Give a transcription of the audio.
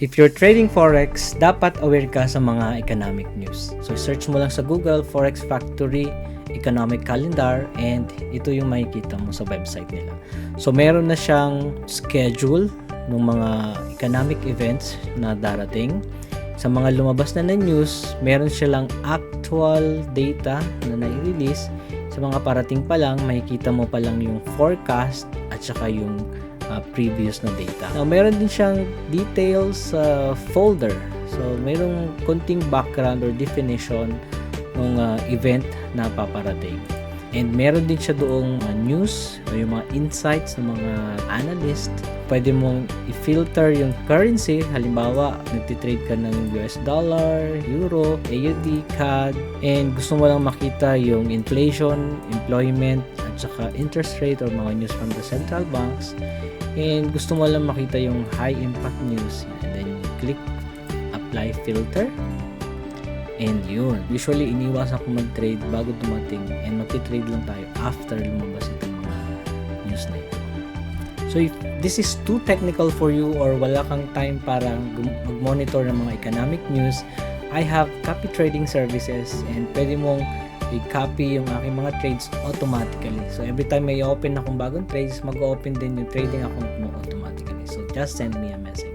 If you're trading Forex, dapat aware ka sa mga economic news. So, search mo lang sa Google, Forex Factory, Economic Calendar, and ito yung makikita mo sa website nila. So, meron na siyang schedule ng mga economic events na darating. Sa mga lumabas na news, meron silang actual data na nai-release. Sa mga parating pa lang, makikita mo pa lang yung forecast at saka yung previous na data. Now, meron din siyang details folder. So, mayroong konting background or definition ng event na paparating. And meron din siya doong news o yung mga insights ng mga analyst. Pwede mong i-filter yung currency. Halimbawa, nagtitrade ka ng US dollar, euro, AUD, CAD, and gusto mo lang makita yung inflation, employment, at saka interest rate or mga news from the central banks. And gusto mo lang makita yung high impact news. And then you click apply filter. And yun. Usually, iniwasan ko mag-trade bago dumating. And magti-trade lang tayo after lumabas itong mga news na ito. So, if this is too technical for you or wala kang time para mag-monitor ng mga economic news, I have copy trading services and pwede mong i-copy yung aking mga trades automatically. So, every time may open akong bagong trades, mag-open din yung trading account mo automatically. So, just send me a message.